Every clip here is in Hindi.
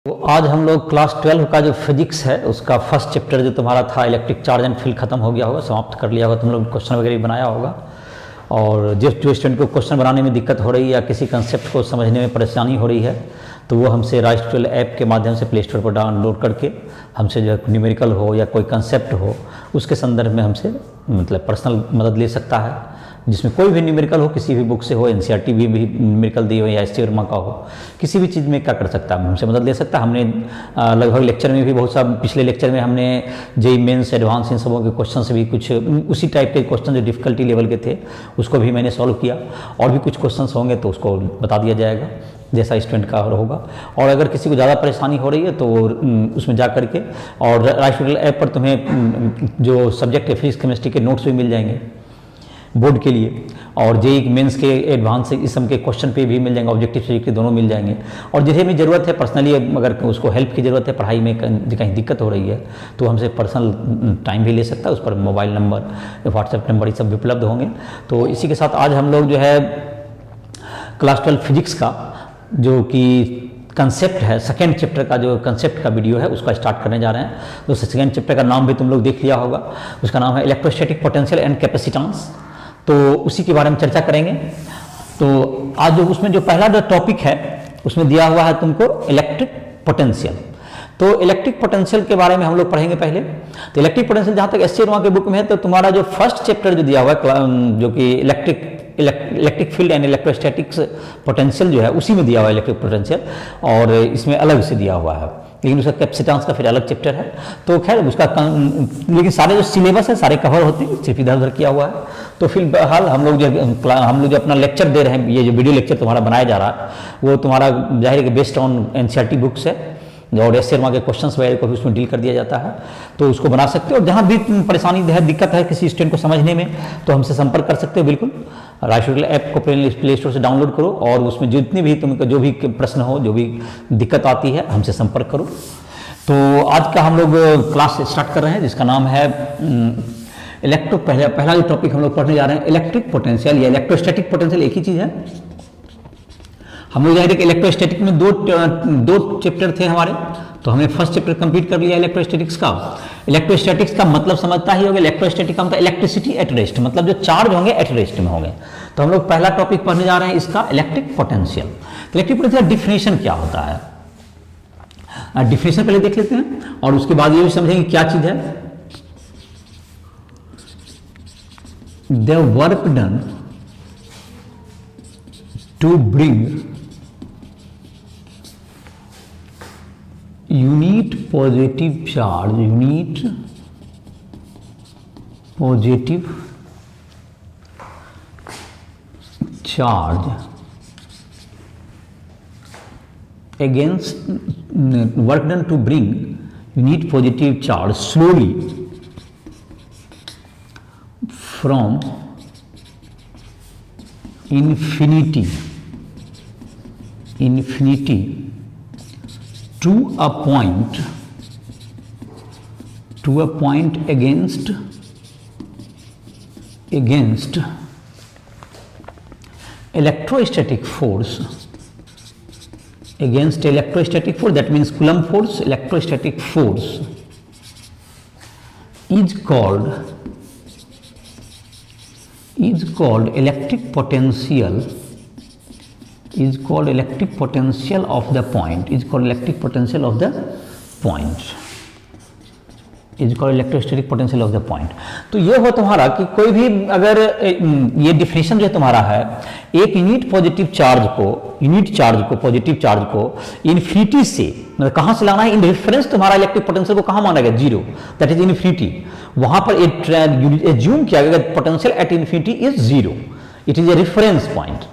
तो आज हम लोग क्लास 12 का जो फिजिक्स है उसका फर्स्ट चैप्टर जो तुम्हारा था इलेक्ट्रिक चार्ज एंड फील्ड खत्म हो गया होगा, समाप्त कर लिया होगा, तुम लोग क्वेश्चन वगैरह बनाया होगा। और जो स्टूडेंट को क्वेश्चन बनाने में दिक्कत हो रही है या किसी कंसेप्ट को समझने में परेशानी हो रही है तो वो हमसे राइज 12 ऐप के माध्यम से प्ले स्टोर पर डाउनलोड करके हमसे जो न्यूमेरिकल हो या कोई कंसेप्ट हो उसके संदर्भ में हमसे मतलब पर्सनल मदद ले सकता है, जिसमें कोई भी न्यूमेरिकल हो, किसी भी बुक से हो, एनसीईआरटी भी न्यूमेरिकल दी हो या एस टी वर्मा का हो, किसी भी चीज़ में क्या कर सकता है, हमसे मदद ले सकता है। हमने लगभग लेक्चर में भी बहुत सा पिछले लेक्चर में हमने जेईई मेंस एडवांस इन सबों के क्वेश्चन से भी कुछ उसी टाइप के क्वेश्चन जो डिफ़िकल्टी लेवल के थे उसको भी मैंने सॉल्व किया, और भी कुछ क्वेश्चन होंगे तो उसको बता दिया जाएगा जैसा स्टूडेंट का होगा। और अगर किसी को ज़्यादा परेशानी हो रही है तो उसमें जा करके और राइज 12 ऐप पर तुम्हें जो सब्जेक्ट है फिजिक्स केमिस्ट्री के नोट्स भी मिल जाएंगे बोर्ड के लिए, और जेईई मेंस के एडवांस इस सब के क्वेश्चन पे भी मिल जाएंगे, ऑब्जेक्टिव सब्जेक्ट के दोनों मिल जाएंगे। और जिन्हें भी ज़रूरत है पर्सनली अगर उसको हेल्प की ज़रूरत है, पढ़ाई में कहीं दिक्कत हो रही है तो हमसे पर्सनल टाइम भी ले सकता है, उस पर मोबाइल नंबर व्हाट्सएप नंबर ये सब भी उपलब्ध होंगे। तो इसी के साथ आज हम लोग जो है क्लास 12 फिजिक्स का जो कि कंसेप्ट है, सेकेंड चैप्टर का जो कंसेप्ट का वीडियो है उसका स्टार्ट करने जा रहे हैं। तो सेकेंड चैप्टर का नाम भी तुम लोग देख लिया होगा, उसका नाम है इलेक्ट्रोस्टैटिक पोटेंशियल एंड कैपेसिटेंस। तो उसी के बारे में चर्चा करेंगे। तो आज जो उसमें जो पहला जो टॉपिक है उसमें दिया हुआ है तुमको इलेक्ट्रिक पोटेंशियल। तो इलेक्ट्रिक पोटेंशियल के बारे में हम लोग पढ़ेंगे पहले। तो इलेक्ट्रिक पोटेंशियल जहाँ तक एस सी वर्मा के बुक में है तो तुम्हारा जो फर्स्ट चैप्टर जो दिया हुआ है जो कि electric field and electrostatics potential जो है उसी में दिया हुआ है इलेक्ट्रिक पोटेंशियल, और इसमें अलग से दिया हुआ है, लेकिन उसका कैपेसिटेंस का फिर अलग चैप्टर है। तो खैर उसका लेकिन सारे जो सिलेबस है सारे कवर होते हैं, सिर्फ इधर उधर किया हुआ है। तो फिलहाल हम लोग जो अपना लेक्चर दे रहे हैं, ये जो वीडियो लेक्चर तुम्हारा बनाया जा रहा है वो तुम्हारा जाहिर है कि बेस्ड ऑन एनसीईआरटी बुक्स है, और एस वर्मा के क्वेश्चंस वगैरह को भी उसमें डील कर दिया जाता है। तो उसको बना सकते हो, और जहाँ भी परेशानी है, दिक्कत है किसी स्टूडेंट को समझने में तो हमसे संपर्क कर सकते हो। बिल्कुल राइज 12 ऐप को प्ले स्टोर से डाउनलोड करो और उसमें जितनी भी तुमको जो भी प्रश्न हो, जो भी दिक्कत आती है हमसे संपर्क करो। तो आज का हम लोग क्लास स्टार्ट कर रहे हैं जिसका नाम है पहला जो टॉपिक हम लोग पढ़ने जा रहे हैं इलेक्ट्रिक पोटेंशियल या इलेक्ट्रोस्टैटिक पोटेंशियल, एक ही चीज़ है। हम लोग जाहिर है कि इलेक्ट्रोस्टैटिक में दो चैप्टर थे हमारे, तो हमने फर्स्ट चैप्टर कंप्लीट कर लिया इलेक्ट्रोस्टैटिक्स का। इलेक्ट्रोस्टैटिक्स का मतलब समझता ही होगा, इलेक्ट्रोस्टैटिक का मतलब इलेक्ट्रिसिटी एट रेस्ट, मतलब जो चार्ज होंगे एट रेस्ट में होंगे। तो हम लोग पहला टॉपिक पढ़ने जा रहे हैं इसका electric potential. Electric potential definition क्या होता है, डिफिनेशन पहले देख लेते हैं और उसके बाद ये भी समझेंगे क्या चीज है। The work done to bring unit positive charge against work done to bring unit positive charge slowly from infinity to a point against electrostatic force, that means Coulomb force, electrostatic force is called electric potential of the point, electrostatic potential of the point. तो ये हो तुम्हारा कि कोई भी अगर ये डिफिनेशन जो तुम्हारा है, एक यूनिट चार्ज को पॉजिटिव चार्ज को इन्फिनिटी से मतलब कहाँ से लाना है, इन रेफरेंस तुम्हारा इलेक्ट्रिक पोटेंशियल को कहाँ माना गया, जीरो, दैट इज इन्फिनिटी। वहां पर एज्यूम किया गया potential at infinity is zero, it is a reference point.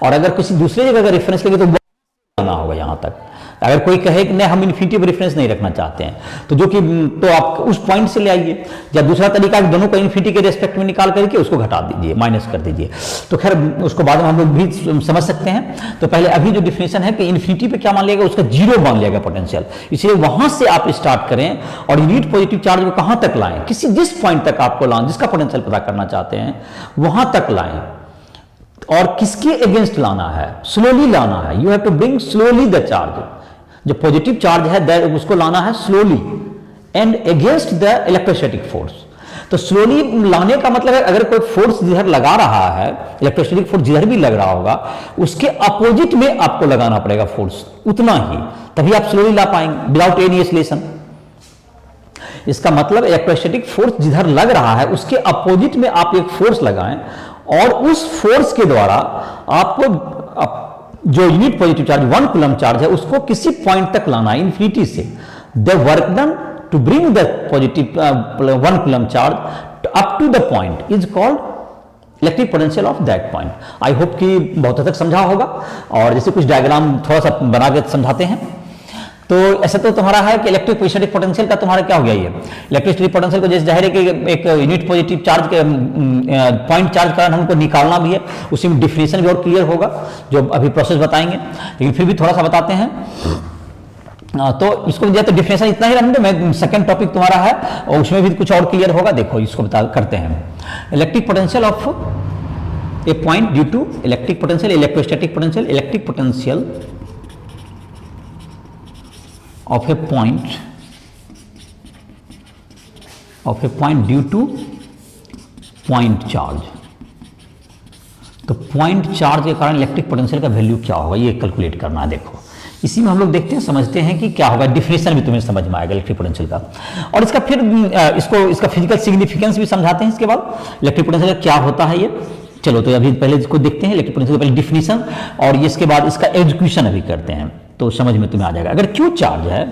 और अगर किसी दूसरे जगह का रेफरेंस लेंगे तो आना होगा यहाँ तक। अगर कोई कहे कि नहीं हम इन्फिनिटी पर रेफरेंस नहीं रखना चाहते हैं तो जो कि तो आप उस पॉइंट से ले आइए, या दूसरा तरीका दोनों को इन्फिनिटी के रेस्पेक्ट में निकाल करके उसको घटा दीजिए, माइनस कर दीजिए। तो खैर उसको बाद में हम लोग भी समझ सकते हैं। तो पहले अभी जो डिफिनेशन है कि इन्फिनिटी पे क्या मान लिया गया, उसका जीरो मान लिया गया पोटेंशियल, इसलिए वहां से आप स्टार्ट करें और यूनिट पॉजिटिव चार्ज को कहां तक लाएं, जिस पॉइंट तक आपको लाएं, जिसका पोटेंशियल पता करना चाहते हैं वहां तक लाएं। और किसके अगेंस्ट लाना है, स्लोली लाना है, you have to bring slowly the charge जो पॉजिटिव चार्ज है उसको लाना है slowly and against the electrostatic force. तो स्लोली लाने का मतलब है अगर कोई फोर्स जिधर लगा रहा है, इलेक्ट्रोस्टैटिक फोर्स जिधर भी लग रहा होगा उसके अपोजिट में आपको लगाना पड़ेगा फोर्स उतना ही, तभी आप स्लोली ला पाएंगे विदाउट एनी एक्सीलरेशन। इसका मतलब इलेक्ट्रोस्टैटिक फोर्स जिधर लग रहा है उसके अपोजिट में आप एक फोर्स लगाएं और उस फोर्स के द्वारा आपको जो unit positive charge 1 coulomb charge है उसको किसी पॉइंट तक लाना है इन्फिनिटी से। The work done to bring the positive 1 coulomb charge up to the point is called electric potential of that point। I hope कि बहुत हद तक समझा होगा। और जैसे कुछ डायग्राम थोड़ा सा बना के समझाते हैं। तो ऐसा तो तुम्हारा है कि इलेक्ट्रिक स्टैटिक पोटेंशियल का तुम्हारा क्या हो गया, ये इलेक्ट्रिक स्टैटिक पोटेंशियल को जैसे जाहिर है कि एक यूनिट पॉजिटिव चार्ज के पॉइंट चार्ज का हमको निकालना भी है, उसी में डिफिनेशन भी और क्लियर होगा जो अभी प्रोसेस बताएंगे, लेकिन फिर भी थोड़ा सा बताते हैं। तो इसको तो डिफिनेशन इतना ही रहने, मैं सेकंड टॉपिक तुम्हारा है और उसमें भी कुछ और क्लियर होगा। देखो इसको बता करते हैं। Electric potential of a point due to electric potential, electrostatic potential, electric potential of a point due to point charge. तो पॉइंट चार्ज के कारण इलेक्ट्रिक पोटेंशियल का वैल्यू क्या होगा ये कैलकुलेट करना है। देखो इसी में हम लोग देखते हैं, समझते हैं कि क्या होगा, डिफिनेशन भी तुम्हें समझ में आएगा इलेक्ट्रिक पोटेंशियल का। और इसका फिर इसका फिजिकल सिग्निफिकेंस भी समझाते हैं। इसके बाद इलेक्ट्रिक पोटेंशियल क्या होता है ये, चलो तो अभी पहले इसको देखते हैं इलेक्ट्रिक पोटेंशियल पहले डिफिनेशन, और इसके बाद इसका एग्जीक्यूशन अभी करते हैं तो समझ में तुम्हें आ जाएगा। अगर क्यू चार्ज है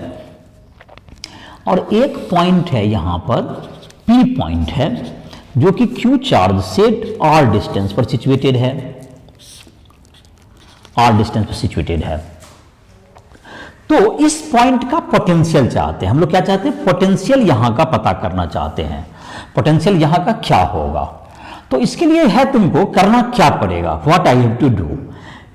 और एक पॉइंट है यहां पर पी पॉइंट है जो कि क्यू चार्ज से आर डिस्टेंस पर सिचुएटेड है, आर डिस्टेंस पर सिचुएटेड है, तो इस पॉइंट का पोटेंशियल चाहते हैं हम लोग। क्या चाहते हैं, पोटेंशियल यहां का पता करना चाहते हैं, पोटेंशियल यहां का क्या होगा। तो इसके लिए है तुमको करना क्या पड़ेगा, what I have to do.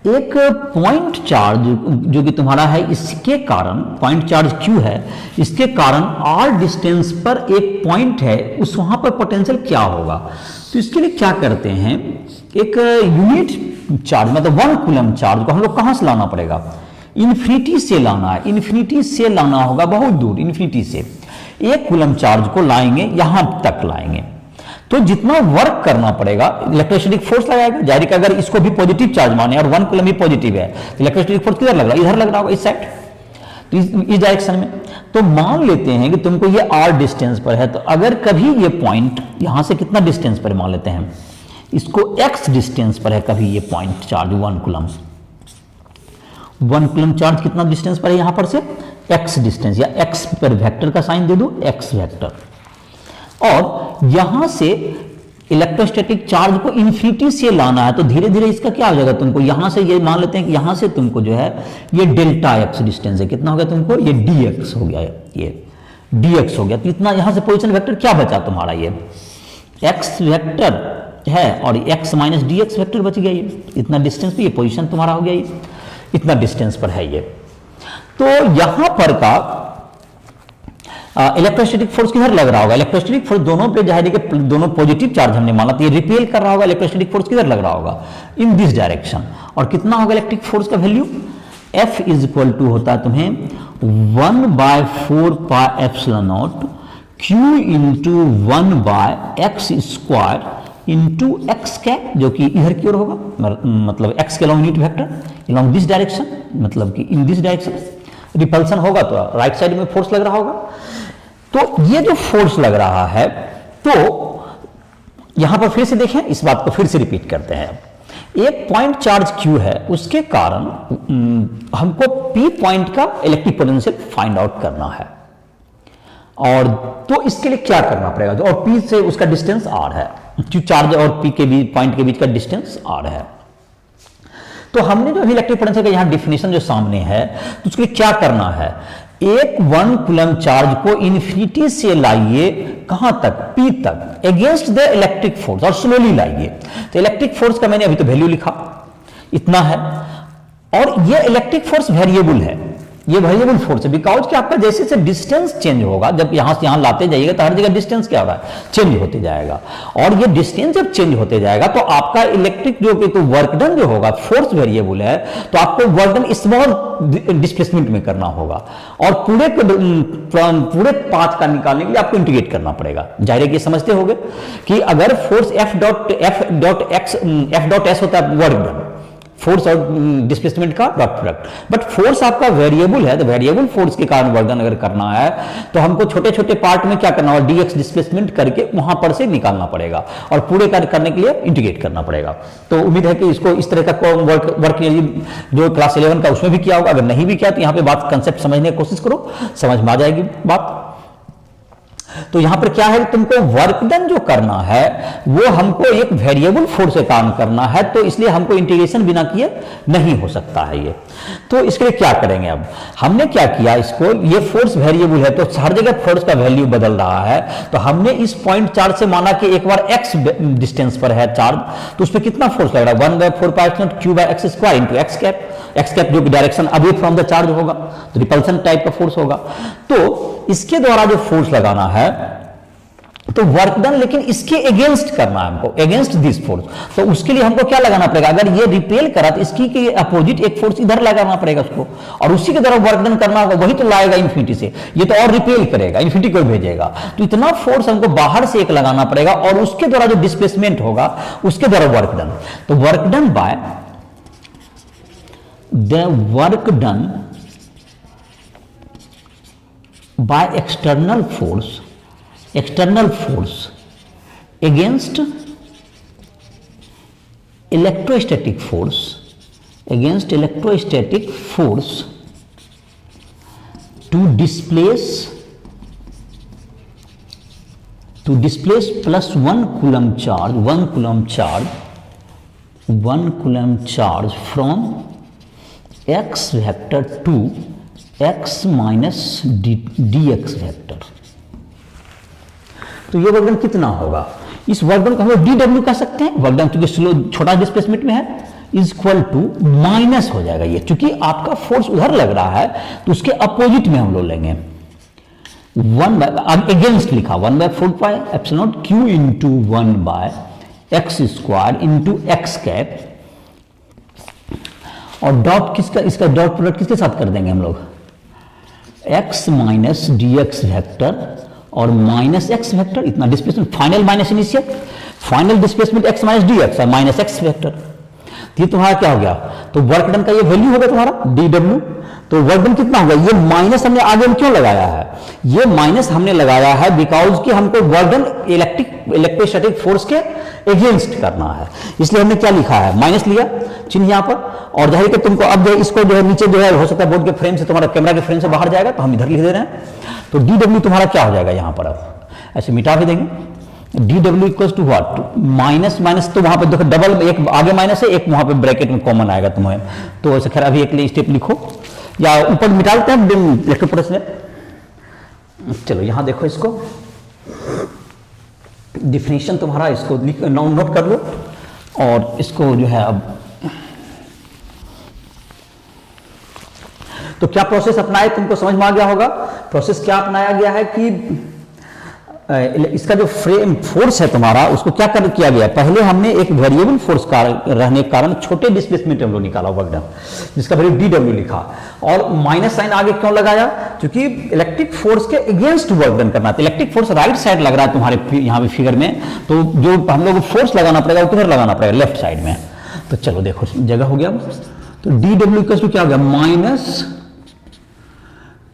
एक पॉइंट चार्ज जो कि तुम्हारा है, इसके कारण पॉइंट चार्ज क्यू है, इसके कारण आर डिस्टेंस पर एक पॉइंट है, उस वहां पर पोटेंशियल क्या होगा। तो इसके लिए क्या करते हैं, एक यूनिट चार्ज मतलब 1 कूलम चार्ज को हम लोग कहां से लाना पड़ेगा, इन्फिनिटी से लाना है, इन्फिनिटी से लाना होगा बहुत दूर, इन्फिनिटी से 1 कूलम चार्ज को लाएंगे, यहां तक लाएंगे। तो जितना वर्क करना पड़ेगा, इलेक्ट्रोस्टैटिक फोर्स लगाएगा, जाहिर है अगर इसको भी पॉजिटिव चार्ज माने और 1 कूलम भी पॉजिटिव है तो इलेक्ट्रोस्टैटिक फोर्स किधर लग रहा है, इधर लग रहा होगा, इस साइड, तो इस डायरेक्शन में। तो मान लेते हैं कि तुमको ये आर डिस्टेंस पर है, तो अगर कभी ये पॉइंट यहां से कितना डिस्टेंस पर मान लेते हैं, इसको एक्स डिस्टेंस पर है कभी ये point charge 1 coulomb, 1 coulomb charge कितना डिस्टेंस पर है यहां पर से, एक्स डिस्टेंस, या एक्स पर वेक्टर का साइन दे दो, एक्स वेक्टर। और यहां से इलेक्ट्रोस्टैटिक चार्ज को इन्फिनिटी से लाना है, तो धीरे धीरे इसका क्या हो जाएगा, तुमको यहां से ये मान लेते हैं कि यहां से तुमको जो है ये डेल्टा एक्स डिस्टेंस है, कितना हो गया तुमको, ये डी एक्स हो गया, ये डी एक्स हो गया। तो इतना यहां से पोजिशन वेक्टर क्या बचा तुम्हारा, ये एक्स वेक्टर है और x minus D x vector बच गया, ये इतना डिस्टेंस पे ये पोजिशन तुम्हारा हो गया, ये इतना डिस्टेंस पर है ये। तो यहां पर का इलेक्ट्रोस्टैटिक फोर्स किधर लग रहा होगा, इलेक्ट्रोस्टैटिक फोर्स दोनों पे जाहिर है कि दोनों पॉजिटिव चार्ज हमने माना, तो ये रिपेल कर रहा होगा, इलेक्ट्रोस्टैटिक फोर्स किधर लग रहा होगा, इन दिस डायरेक्शन। और कितना होगा इलेक्ट्रिक फोर्स का value, F is equal to होता है तुम्हें 1/4 pi epsilon naught Q into 1/x square into x cap, जो कि इधर की ओर होगा, मतलब एक्स के long unit vector along this direction, मतलब कि इन दिस डायरेक्शन रिपल्सन होगा तो राइट साइड में फोर्स लग रहा होगा। तो ये जो फोर्स लग रहा है, तो यहां पर फिर से देखें, इस बात को फिर से रिपीट करते हैं। एक पॉइंट चार्ज Q है, उसके कारण हमको P पॉइंट का इलेक्ट्रिक पोटेंशियल फाइंड आउट करना है, और तो इसके लिए क्या करना पड़ेगा, और P से उसका डिस्टेंस R है, Q चार्ज और P के बीच पॉइंट के बीच का डिस्टेंस R है। तो हमने जो इलेक्ट्रिक पोटेंशियल का यहां डिफिनेशन जो सामने है, तो उसके लिए क्या करना है, एक 1 कूलम चार्ज को इन्फिनिटी से लाइए कहां तक, P तक, अगेंस्ट द इलेक्ट्रिक फोर्स, और स्लोली लाइए। तो इलेक्ट्रिक फोर्स का मैंने अभी तो वैल्यू लिखा, इतना है, और ये इलेक्ट्रिक फोर्स वेरिएबल है, ये वेरिएबल फोर्स है, बिकॉज कि आपका जैसे से डिस्टेंस चेंज होगा, जब यहां से यहां लाते जाइएगा तो हर जगह डिस्टेंस क्या होगा, चेंज होते जाएगा। और ये डिस्टेंस जब चेंज होते जाएगा तो आपका इलेक्ट्रिक जो कि तो वर्क डन जो होगा, फोर्स वेरिएबल है तो आपको वर्क डन स्मॉल डिस्प्लेसमेंट में करना होगा, और पूरे पाथ का निकालने के लिए आपको इंटीग्रेट करना पड़ेगा। जाहिर है कि समझते होंगे कि अगर फोर्स एफ डॉट एस होता है वर्क डन, फोर्स और डिस्प्लेसमेंट का डॉट प्रोडक्ट, बट फोर्स आपका वेरिएबल है, तो वेरिएबल फोर्स के कारण वर्क डन अगर करना है तो हमको छोटे छोटे पार्ट में क्या करना होगा, डीएक्स डिस्प्लेसमेंट करके वहां पर से निकालना पड़ेगा और पूरे कार्य करने के लिए इंटीग्रेट करना पड़ेगा। तो उम्मीद है कि इसको इस तरह का वर्क जो क्लास 11 का उसमें भी किया होगा, अगर नहीं भी किया तो यहाँ पे बात कंसेप्ट समझने की कोशिश करो, समझ में आ जाएगी बात। तो यहां पर क्या है, तुमको वर्क डन जो करना है वो हमको एक वेरिएबल फोर्स से काम करना है, तो इसलिए हमको इंटीग्रेशन बिना किए नहीं हो सकता है ये। तो इसके लिए क्या करेंगे, अब हमने क्या किया, इसको ये फोर्स वेरिएबल है तो हर जगह फोर्स का वैल्यू बदल रहा है, तो हमने इस पॉइंट चार्ज से माना कि एक बार एक्स डिस्टेंस पर है चार्ज, तो उस पर कितना फोर्स लग रहा है, 1/4π Q by x square into x cap जो कि direction away from the charge होगा, तो रिपल्सन टाइप का फोर्स होगा। तो इसके द्वारा जो फोर्स लगाना है तो वर्क डन, लेकिन इसके अगेंस्ट करना है हमको, अगेंस्ट दिस फोर्स, तो उसके लिए हमको क्या लगाना पड़ेगा, अगर ये रिपेल करा तो इसकी के अपोजिट एक फोर्स इधर लगाना पड़ेगा उसको, और उसी के द्वारा वर्क डन करना होगा, वही तो लाएगा इन्फिनिटी से, ये तो और रिपेल करेगा, इन्फिनिटी को भेजेगा, तो इतना फोर्स हमको बाहर से एक लगाना पड़ेगा, और उसके द्वारा जो डिस्प्लेसमेंट होगा उसके द्वारा वर्क डन। तो work done by the work done by external force against electrostatic force to displace plus 1 coulomb charge from x vector to x minus dx vector. तो ये वर्कडन कितना होगा, इस वर्कडन को हम लोग dw कह सकते हैं, वर्कडन क्योंकि स्लो छोटा डिस्प्लेसमेंट में है, इज इक्वल टू माइनस हो जाएगा ये, क्योंकि आपका फोर्स उधर लग रहा है तो उसके अपोजिट में हम लोग लेंगे 1 अगेंस्ट लिखा 1/4π q into 1/x² into x cap, और डॉट किसका, इसका डॉट प्रोडक्ट किसके साथ कर देंगे हम लोग, x माइनस dx वेक्टर और माइनस एक्स वेक्टर, इतना displacement final minus initial, final displacement x minus dx और माइनस एक्स वेक्टर, तो ये तुम्हारा क्या हो गया, तो वर्क डन का ये वैल्यू होगा तुम्हारा dw। तो वर्क डन कितना होगा, ये माइनस हमने आगे में क्यों लगाया है, ये माइनस हमने लगाया है बिकॉज कि हमको वर्क डन इलेक्ट्रोस्टैटिक फोर्स के अगेंस्ट करना है, इसलिए हमने क्या लिखा है, माइनस लिया चिन्ह यहां पर, और जाहिर कि तुमको अब जो इसको जो है नीचे जो है हो सकता है बोर्ड के फ्रेम से, तुम्हारा कैमरा के फ्रेम से बाहर जाएगा, तो हम इधर लिख दे रहे हैं। तो dw तुम्हारा क्या हो जाएगा यहां पर, अब ऐसे मिटा भी देंगे, dw equal to what, minus minus, तो वहां पर देखो डबल, एक आगे माइनस है, एक वहां पे ब्रैकेट में कॉमन आएगा तुम्हें, तो ऐसे खैर अभी एक स्टेप लिखो या ऊपर मिटा देते हैं इलेक्ट्रोपोटेंशियल में। चलो यहां देखो, इसको डिफिनेशन तुम्हारा, इसको नोट कर लो, और इसको जो है अब तो क्या प्रोसेस अपनाए तुमको समझ में आ गया होगा। प्रोसेस क्या अपनाया गया है कि इसका जो फ्रेम फोर्स है तुम्हारा, उसको क्या किया गया, पहले हमने एक वेरिएबल फोर्स का रहने के कारण छोटे डिस्प्लेसमेंट हम लोग निकाला वर्क डन, जिसका वैल्यू dw लिखा, और माइनस साइन आगे क्यों लगाया, क्योंकि इलेक्ट्रिक फोर्स के अगेंस्ट वर्क डन करना था, इलेक्ट्रिक फोर्स राइट साइड लग रहा है तुम्हारे यहाँ पे फिगर में, तो जो हम लोग फोर्स लगाना पड़ेगा वो किधर लगाना पड़ेगा, लेफ्ट साइड में। तो चलो देखो जगह हो गया, तो dw इक्वल टू क्या हो गया, minus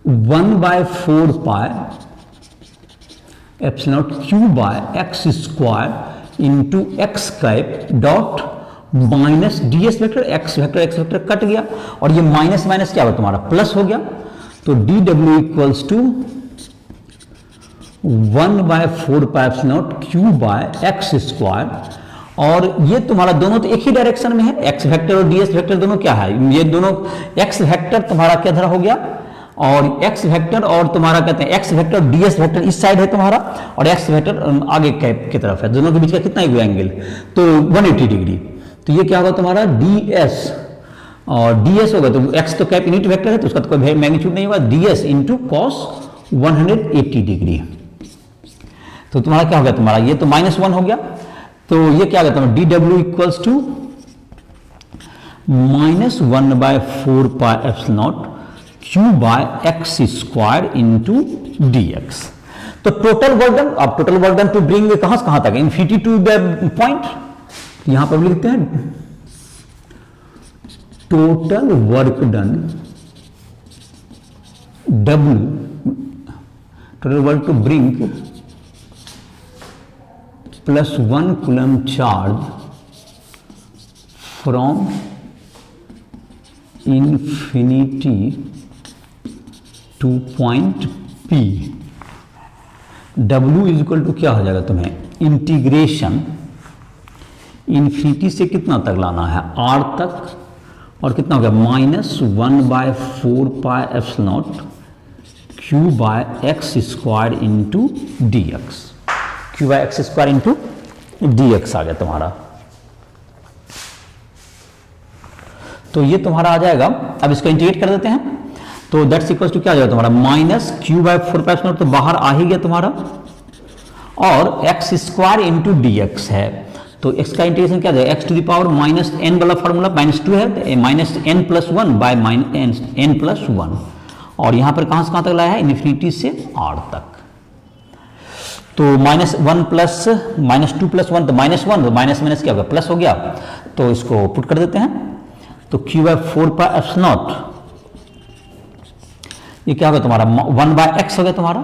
1/4π epsilon q by x square into x cap dot minus ds vector, X vector cut गया, और ये माइनस माइनस क्या हुआ तुम्हारा प्लस हो गया, तो dw equals to 1/4π epsilon q by x square, और ये तुम्हारा दोनों तो एक ही डायरेक्शन में है, एक्स वेक्टर और ds वेक्टर दोनों क्या है, ये दोनों एक्स वेक्टर तुम्हारा क्या धरा हो गया, और x वेक्टर और तुम्हारा कहते हैं x वेक्टर ds वेक्टर इस साइड है तुम्हारा, और x वेक्टर आगे कैप की तरफ है, दोनों के बीच का कितना हुआ एंगल, तो 180 डिग्री, तो ये क्या होगा तुम्हारा ds और ds होगा तो x तो कैप यूनिट वेक्टर है तो उसका तो कोई मैग्नीट्यूड नहीं होगा, ds इंटू कॉस 180 डिग्री। तो तुम्हारा क्या हो गया, तुम्हारा ये तो -1 हो गया, तो ये क्या हो गया तुम्हारा dw equals to -1/4 pi epsilon q by x square into dx। तो टोटल वर्क डन, अब total work done to bring कहां से कहां तक, इन्फिनिटी टू द पॉइंट, यहां पर लिखते हैं total work done W, total work to bring +1 coulomb charge from infinity to point P। W is equal to क्या हो जाएगा तुम्हें, इंटीग्रेशन इन्फिनिटी से कितना तक लाना है, R तक, और कितना हो गया -1/4 pi epsilon q by x square into D X, Q by x square into D X आ गया तुम्हारा। तो ये तुम्हारा आ जाएगा, अब इसको इंटीग्रेट कर देते हैं, तो दैट्स इक्वल टू क्या आ जाएगा तुम्हारा -q/4 पाई एप्सिलॉन, तो बाहर आ ही गया तुम्हारा, और x square into D x है, तो x का इंटीग्रेशन क्या जाएगा, x to the power -n वाला फॉर्मूला -2 है, -n+1 बाय n+1, और यहां पर कहां से कहां तक लाया है, इन्फिनिटी से r तक। तो -1 प्लस -2 + 1 तो -1, तो माइनस क्या होगा, प्लस हो गया, तो इसको पुट कर देते हैं, तो q/4 पाई एप्सिलॉन, ये क्या होगा तुम्हारा 1/x हो गया तुम्हारा,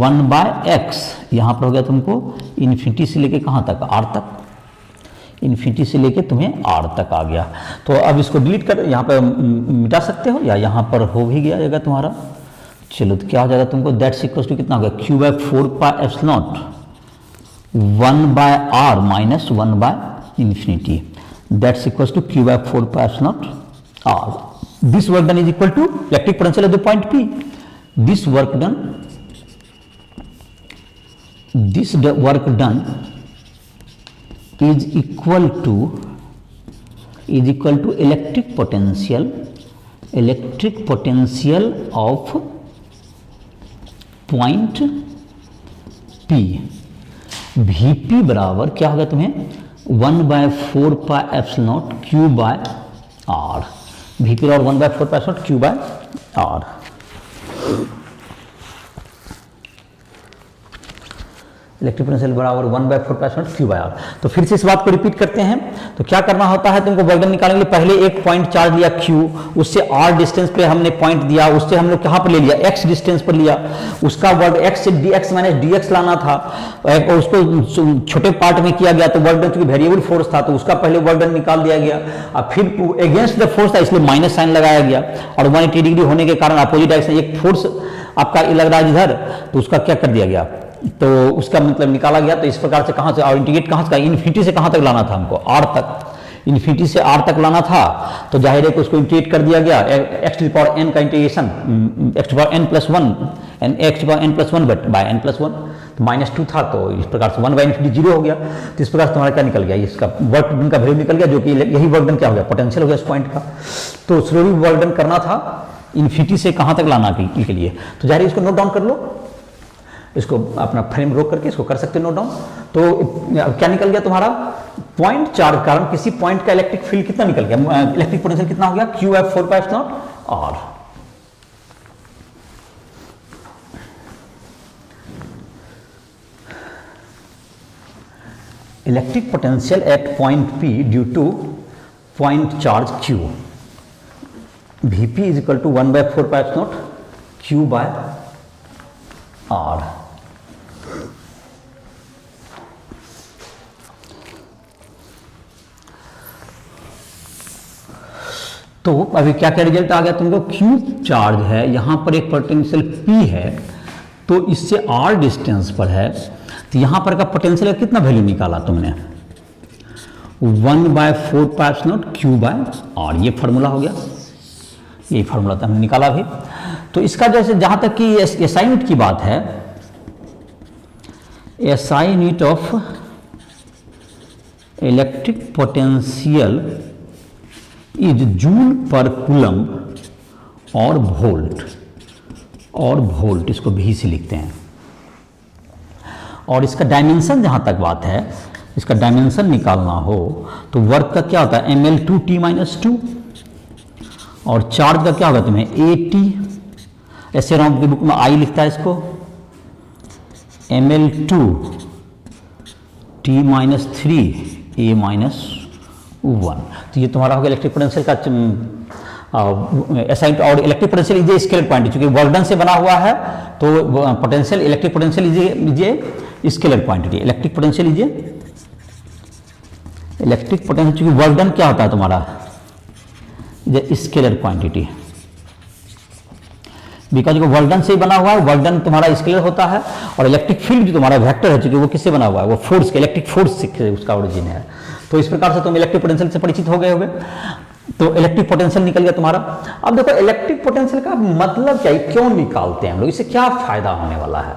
1/x यहां पर हो गया तुमको इन्फिनिटी से लेके कहां तक, r तक, इन्फिनिटी से लेके तुम्हें r तक आ गया। तो अब इसको डिलीट कर यहाँ पर मिटा सकते हो, या यहाँ पर हो भी गया जाएगा तुम्हारा, चलो तो क्या हो जाएगा तुमको, दैट्स इक्वल टू कितना हो गया, q/4 pi epsilon 1/r minus 1/∞, that's equal to q/4 pi epsilon r। This work done is equal to electric potential at the point P। दिस वर्क डन is equal to electric potential of point P। Vp बराबर क्या होगा तुम्हें 1/4 pi epsilon q by r, Vp और 1/4 pi epsilon q by r। Electric potential बराबर 1/4 pi epsilon q by r। तो फिर से इस बात को रिपीट करते हैं, तो क्या करना होता है तुमको, वर्क डन निकालने के लिए पहले एक पॉइंट चार्ज लिया q, उससे r डिस्टेंस पे हमने पॉइंट दिया, उससे हम लोग कहां पर ले लिया, x डिस्टेंस पर लिया, उसका वर्क x से dx माइनस dx लाना था, और उसको छोटे पार्ट में किया गया, तो वर्क डन चूंकि वेरिएबल फोर्स था तो उसका पहले वर्क डन निकाल दिया गया, और फिर अगेंस्ट द फोर्स था इसलिए माइनस साइन लगाया गया, और 180 डिग्री होने के कारण अपोजिट डायरेक्शन एक फोर्स आपका लग रहा है इधर, तो उसका क्या कर दिया गया, तो उसका मतलब निकाला गया। तो इस प्रकार से कहां से, और इंटीग्रेट कहां से, इन्फिनिटी से कहां तक लाना था हमको, r तक, इन्फिनिटी से r तक लाना था, तो जाहिर है कि उसको इंटीग्रेट कर दिया गया, x to the power n का integration, x to the power n+1 and x to the power n+1 by n+1, तो -2 था, तो इस प्रकार से 1/∞ 0 हो गया। तो इस प्रकार से तुम्हारा क्या निकल गया, इसका वर्क डन का वैल्यू निकल गया, जो कि यही वर्क डन क्या हो गया, पोटेंशियल हो गया इस पॉइंट का। तो स्लोली वर्क डन करना था इन्फिनिटी से कहां तक लाना के लिए, तो जाहिर है इसको नोट डाउन कर लो, इसको अपना फ्रेम रोक करके इसको कर सकते हो नोट डाउन। तो क्या निकल गया तुम्हारा, पॉइंट चार्ज के कारण किसी पॉइंट का इलेक्ट्रिक फील्ड कितना निकल गया, इलेक्ट्रिक पोटेंशियल कितना हो गया, q/4 pi epsilon r। Electric potential at point P due to point charge q, Vp is equal to 1/4 pi epsilon q by r। तो अभी क्या क्या रिजल्ट आ गया तुमको, Q चार्ज है, यहां पर एक पोटेंशियल P है, तो इससे R डिस्टेंस पर है, तो यहां पर का पोटेंशियल कितना वैल्यू निकाला तुमने, 1/4 pi epsilon q by r, ये फार्मूला हो गया, यही फार्मूला हमने निकाला भी। तो इसका जैसे जहां तक कि SI यूनिट की बात है, SI unit of electric potential is joule पर कूलम और वोल्ट इसको भी से लिखते हैं। और इसका डायमेंशन जहां तक बात है, इसका डायमेंशन निकालना हो तो वर्क का क्या होता है ml2t-2 और चार्ज का क्या होगा तुम्हें AT, ऐसे राउंड की बुक में I लिखता है इसको ml2t-3a-1। तो ये तुम्हारा होगा इलेक्ट्रिक पोटेंशियल का असाइन। और electric potential is a scalar quantity, चूंकि वर्क डन से बना हुआ है तो potential electric potential is a scalar quantity. Electric potential चूंकि वर्क डन क्या होता है तुम्हारा स्केलर क्वांटिटी, बिकॉज वो वर्क डन से बना हुआ है, वर्क डन तुम्हारा स्केलर होता है। और इलेक्ट्रिक फील्ड जो तुम्हारा वेक्टर है चूंकि वो किससे बना हुआ है, वो फोर्स के, इलेक्ट्रिक फोर्स से उसका ओरिजिन है। तो इस प्रकार से तुम इलेक्ट्रिक पोटेंशियल से परिचित हो गए होगे। तो इलेक्ट्रिक पोटेंशियल निकल गया तुम्हारा। अब देखो इलेक्ट्रिक पोटेंशियल का मतलब क्या है, क्यों निकालते हैं हम लोग, इससे क्या फायदा होने वाला है,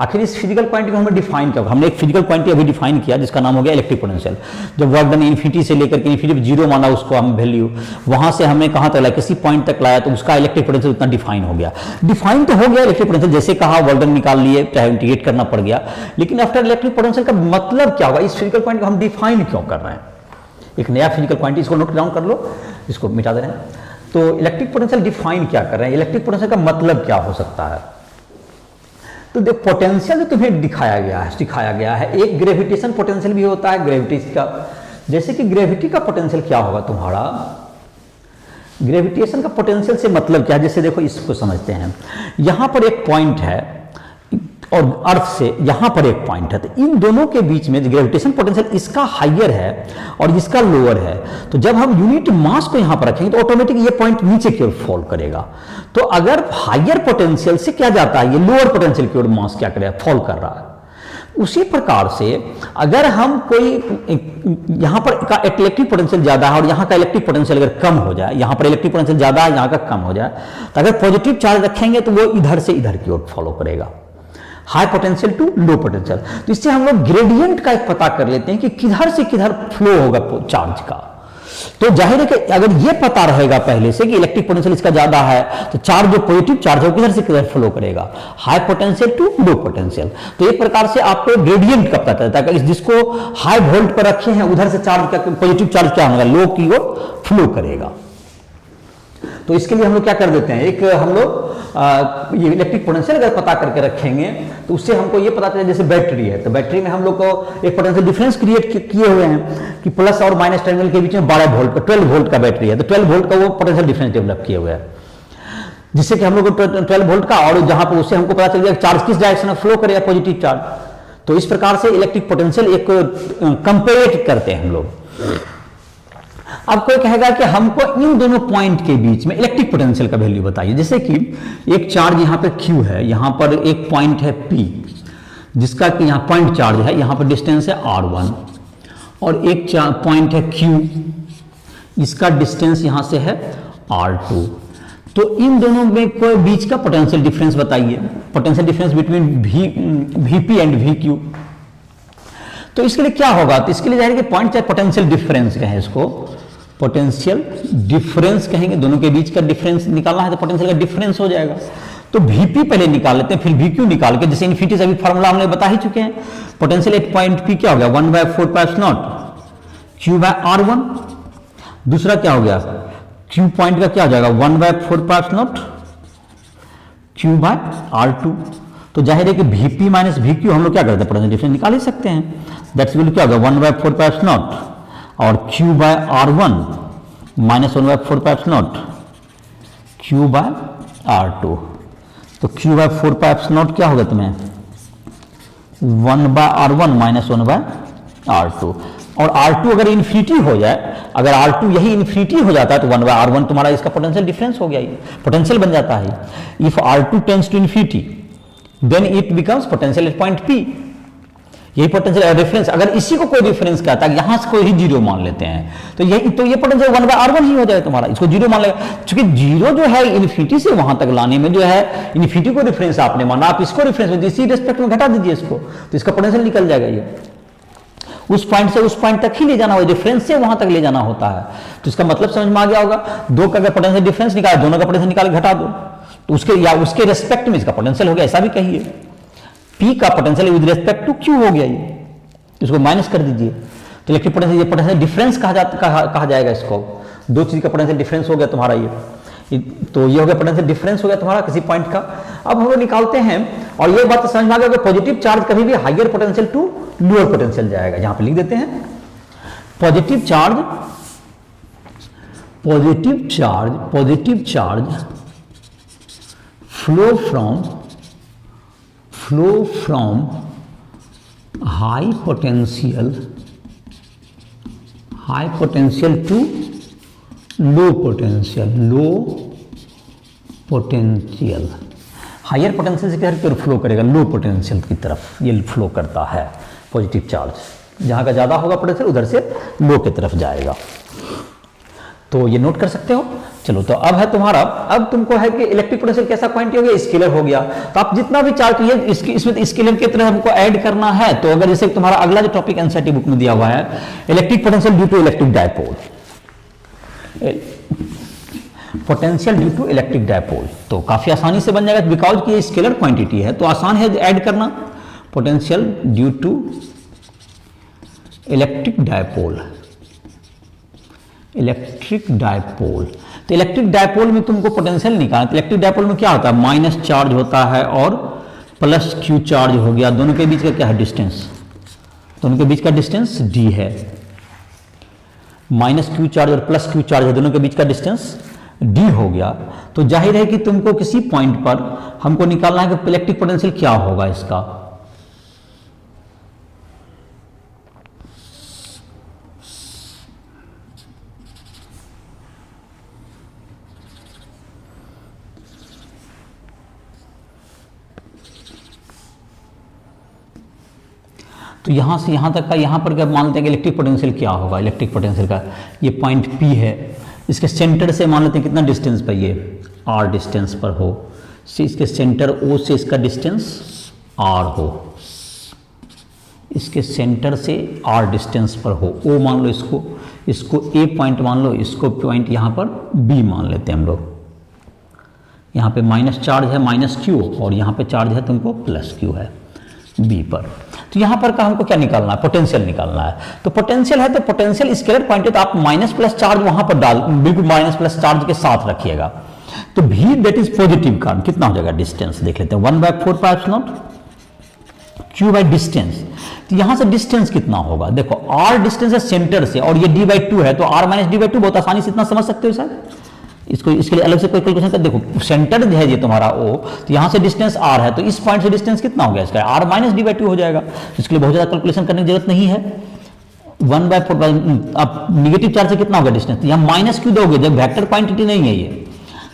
आखिर इस फिजिकल क्वांटिटी को हमें डिफाइन किया। हमने एक फिजिकल क्वांटिटी अभी डिफाइन किया जिसका नाम हो गया इलेक्ट्रिक पोटेंशियल। जब वर्क डन इन्फिनिटी से लेकर के इन्फिनिटी जीरो माना उसको हम वैल्यू, वहां से हमने कहां तक लाया, किसी पॉइंट तक लाया, तो उसका इलेक्ट्रिक पोटेंशियल उतना डिफाइन हो गया। डिफाइन तो हो गया इलेक्ट्रिक पोटेंशियल, जैसे कहा वर्क डन निकाल लिए, चाहे इंटीग्रेट करना पड़ गया। लेकिन आफ्टर इलेक्ट्रिक पोटेंशियल का मतलब क्या होगा, इस फिजिकल क्वांटिटी को हम डिफाइन क्यों कर रहे हैं। एक नया फिजिकल क्वांटिटी, इसको नोट डाउन कर लो, इसको मिटा दे रहे हैं। तो इलेक्ट्रिक पोटेंशियल डिफाइन क्या कर रहे हैं, इलेक्ट्रिक पोटेंशियल का मतलब क्या हो सकता है। तो देखो पोटेंशियल जो तुम्हें सिखाया गया है, एक ग्रेविटेशन पोटेंशियल भी होता है, ग्रेविटी का। जैसे कि ग्रेविटी का पोटेंशियल क्या होगा तुम्हारा, ग्रेविटेशन का पोटेंशियल से मतलब क्या है, जैसे देखो इसको समझते हैं। यहां पर एक पॉइंट है और अर्थ से यहां पर एक पॉइंट है, तो इन दोनों के बीच में ग्रेविटेशन पोटेंशियल इसका हाइयर है और इसका लोअर है। तो जब हम यूनिट मास को यहां पर रखेंगे तो ऑटोमेटिक ये पॉइंट नीचे की ओर फॉल करेगा। तो अगर हाइयर पोटेंशियल से क्या जाता है, ये लोअर पोटेंशियल की ओर मास क्या करेगा, फॉल कर रहा है। उसी प्रकार से अगर हम कोई यहां पर का इलेक्ट्रिक पोटेंशियल ज्यादा है और यहां का इलेक्ट्रिक पोटेंशियल अगर कम हो जाए, यहां पर इलेक्ट्रिक पोटेंशियल ज्यादा है, यहां का कम हो जाए, तो अगर पॉजिटिव चार्ज रखेंगे तो वो इधर से इधर की ओर फॉलो करेगा, high potential to low potential. तो इससे हम लोग ग्रेडियंट का एक पता कर लेते हैं कि किधर से किधर फ्लो होगा चार्ज का। तो जाहिर है कि अगर ये पता रहेगा पहले से कि इलेक्ट्रिक पोटेंशियल इसका ज्यादा है, तो चार्ज जो पॉजिटिव चार्ज है वो किधर से किधर फ्लो करेगा, high potential to low potential. तो एक प्रकार से आपको ग्रेडियंट का पता चलता है कि जिसको हाई वोल्ट पर रखे हैं उधर से चार्ज का पॉजिटिव चार्ज क्या होगा, लो की ओर फ्लो करेगा। तो इसके लिए हम लोग क्या कर देते हैं, एक हम लोग ये इलेक्ट्रिक पोटेंशियल अगर पता करके रखेंगे तो उससे हमको ये पता चले, जैसे बैटरी है तो बैटरी में हम लोग को एक पोटेंशियल डिफरेंस क्रिएट किए हुए हैं कि प्लस और माइनस टर्मिनल के बीच में 12 वोल्ट का 12 वोल्ट का बैटरी है, तो 12 वोल्ट का वो पोटेंशियल डिफरेंस डेवलप किए हुए हैं, जिससे कि हम लोग 12 वोल्ट का, और जहां पर उससे हमको पता चल गया चार्ज किस डायरेक्शन में फ्लो करेगा, पॉजिटिव चार्ज। तो इस प्रकार से इलेक्ट्रिक पोटेंशियल एक कंपेयर करते हैं हम लोग। अब कोई कहेगा कि हमको इन दोनों पॉइंट के बीच में इलेक्ट्रिक पोटेंशियल का वैल्यू बताइए। जैसे कि एक चार्ज यहां पे Q है, यहां पर एक पॉइंट है P जिसका कि यहां पॉइंट चार्ज है, यहां पर डिस्टेंस है R1, और एक पॉइंट है Q, इसका डिस्टेंस यहां से है R2। तो इन दोनों में कोई बीच का पोटेंशियल डिफरेंस बताइए, potential difference between VP and VQ। तो इसके लिए क्या होगा, तो इसके लिए जाहिर है कि पॉइंट चाहे पोटेंशियल डिफरेंस कहें, इसको पोटेंशियल डिफरेंस कहेंगे, दोनों के बीच का डिफरेंस निकालना है तो पोटेंशियल का डिफरेंस हो जाएगा। तो Vp पहले निकाल लेते हैं, फिर VQ निकाल के, जैसे इन्फिनिटी से अभी फार्मूला हमने बता ही चुके हैं। पोटेंशियल एट पॉइंट P क्या हो गया, 1/4πε0 Q/R1। दूसरा क्या हो गया, Q पॉइंट का क्या हो जाएगा, 1/4πε0 Q/R2। तो जाहिर है कि Vp माइनस VQ हम लोग क्या करते हैं, पोटेंशियल डिफरेंस निकाल ही सकते हैं। दैट्स वैल्यू क्या होगा, 1/4πε0 और Q/R1 माइनस 1/4πε0 Q/R2। तो Q/4πε0 क्या होगा तुम्हें, 1/R1 माइनस 1/R2। और R2 अगर इन्फिनिटी हो जाए, अगर R2 यही इन्फिनिटी हो जाता है तो 1/R1 तुम्हारा इसका पोटेंशियल डिफरेंस हो गया, पोटेंशियल बन जाता है। If R2 tends to infinity then it becomes potential at point P। यही पोटेंशियल रेफरेंस, अगर इसी को कोई रेफरेंस कहता है, यहां से कोई ही जीरो मान लेते हैं, तो ये पोटेंशियल 1/R1 ही हो जाए तुम्हारा, इसको जीरो मान लेगा। क्योंकि जीरो जो है इन्फिनिटी से वहां तक लाने में जो है, इन्फिनिटी को रेफरेंस आपने माना, आप इसको रेफरेंस में इसी रेस्पेक्ट में घटा दीजिए इसको, तो इसका पोटेंशियल निकल जाएगा ये। उस पॉइंट से उस पॉइंट तक ही ले जाना होगा, डिफरेंस से वहां तक ले जाना होता है। तो इसका मतलब समझ में आ गया होगा, दो का अगर पोटेंशियल डिफरेंस निकाला, दोनों का पोटेंशियल निकाल घटा दो, तो उसके या उसके रेस्पेक्ट में इसका पोटेंशियल हो गया, ऐसा भी कहिए। पी का potential with respect to q हो गया, ये इसको माइनस कर दीजिए, तो इलेक्ट्रिक पोटेंशियल, ये पोटेंशियल डिफरेंस कहा जाएगा इसको। दो चीज का पोटेंशियल डिफरेंस हो गया तुम्हारा ये, तो ये हो गया पोटेंशियल डिफरेंस हो गया तुम्हारा किसी पॉइंट का। अब हम लोग निकालते हैं, और ये बात समझ में आ गया कि पॉजिटिव चार्ज कभी भी higher potential to lower potential जाएगा। यहां पे लिख देते हैं positive charge flow from high potential to low potential. Higher potential से क्या फ्लो करेगा, लो पोटेंशियल की तरफ ये फ्लो करता है पॉजिटिव चार्ज। जहां का ज्यादा होगा पोटेंशियल उधर से लो की तरफ जाएगा, तो ये नोट कर सकते हो। चलो, तो अब है तुम्हारा, अब तुमको है कि इलेक्ट्रिक पोटेंशियल कैसा क्वांटिटी हो गया, स्केलर हो गया। तो आप जितना भी चार्ज किए इसमें स्केलर की तरह हमको ऐड करना है। तो अगर जैसे तुम्हारा अगला जो टॉपिक एनसीईआरटी बुक में दिया हुआ है, electric potential due to electric dipole, potential due to electric dipole, तो काफी आसानी से बन जाएगा, बिकॉज की ये स्केलर क्वांटिटी है तो आसान है ऐड करना। Potential due to electric dipole, तो इलेक्ट्रिक डायपोल में तुमको पोटेंशियल निकालना। तो इलेक्ट्रिक डायपोल में क्या होता है, माइनस चार्ज होता है और प्लस क्यू चार्ज हो गया, दोनों के बीच का क्या है डिस्टेंस, दोनों के बीच का डिस्टेंस डी है। माइनस क्यू चार्ज और प्लस क्यू चार्ज है, दोनों के बीच का डिस्टेंस डी हो गया। तो जाहिर है कि तुमको किसी पॉइंट पर हमको निकालना है कि इलेक्ट्रिक पोटेंशियल क्या होगा इसका। तो यहां से यहां तक का, यहां पर क्या मान लेते हैं कि इलेक्ट्रिक पोटेंशियल क्या होगा, इलेक्ट्रिक पोटेंशियल का ये पॉइंट पी है, इसके सेंटर से मान लेते हैं कितना डिस्टेंस पर, ये आर डिस्टेंस पर हो, इसके सेंटर ओ से इसका डिस्टेंस आर हो, इसके सेंटर से आर डिस्टेंस पर हो, ओ मान लो इसको ए पॉइंट मान लो, इसको पॉइंट यहां पर बी मान लेते हैं हम लोग। यहां पे माइनस चार्ज है माइनस क्यू, और यहां पे चार्ज है तुमको प्लस क्यू है बी पर। तो यहां पर का हमको क्या निकालना है, पोटेंशियल निकालना है। तो पोटेंशियल है तो पोटेंशियल स्केलर क्वांटिटी, तो आप माइनस प्लस चार्ज वहां पर डाल, बिल्कुल माइनस प्लस चार्ज के साथ रखिएगा। तो भी दैट इज पॉजिटिव का कितना हो जाएगा, डिस्टेंस देख लेते हैं, 1/4πε0 क्यू बाई डिस्टेंस। तो यहां से डिस्टेंस कितना होगा, देखो आर डिस्टेंस है सेंटर से और ये d/2 है, तो r माइनस d/2 बहुत आसानी से इतना समझ सकते हो सर। इसको इसके लिए अलग से कोई कैलकुलेशन कर, देखो सेंटर है ये तुम्हारा ओ, तो यहां से डिस्टेंस r है, तो इस पॉइंट से डिस्टेंस कितना हो गया इसका, r माइनस d/2 हो जाएगा। इसके लिए बहुत ज्यादा कैलकुलेशन करने की जरूरत नहीं है। 1/4, अब निगेटिव चार्ज से कितना होगा डिस्टेंस, तो यहां माइनस क्यों दोगे, जब वेक्टर क्वांटिटी नहीं है ये,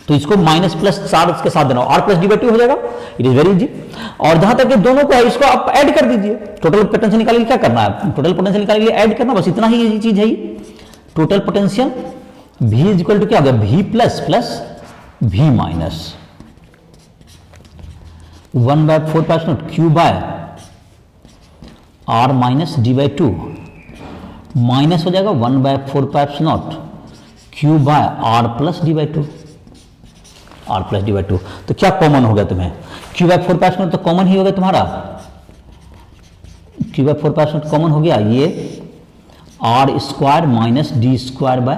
तो इसको माइनस प्लस चार्ज के साथ देना, r प्लस d/2 हो जाएगा। It is very easy. और जहां तक ये दोनों को है इसको आप ऐड कर दीजिए, टोटल पोटेंशियल निकालने के लिए क्या करना है, टोटल पोटेंशियल निकालने के लिए ऐड करना, बस इतना ही ये चीज है। Total potential v is equal to क्या होगा, v plus plus v minus 1/4πε0 q by r minus d/2 minus हो जाएगा 1/4πε0 q by r plus d/2, r plus d/2। तो क्या कॉमन हो गया तुम्हें, q/4πε0 तो कॉमन ही हो गया तुम्हारा, q/4πε0 कॉमन हो गया, ये r square minus d square by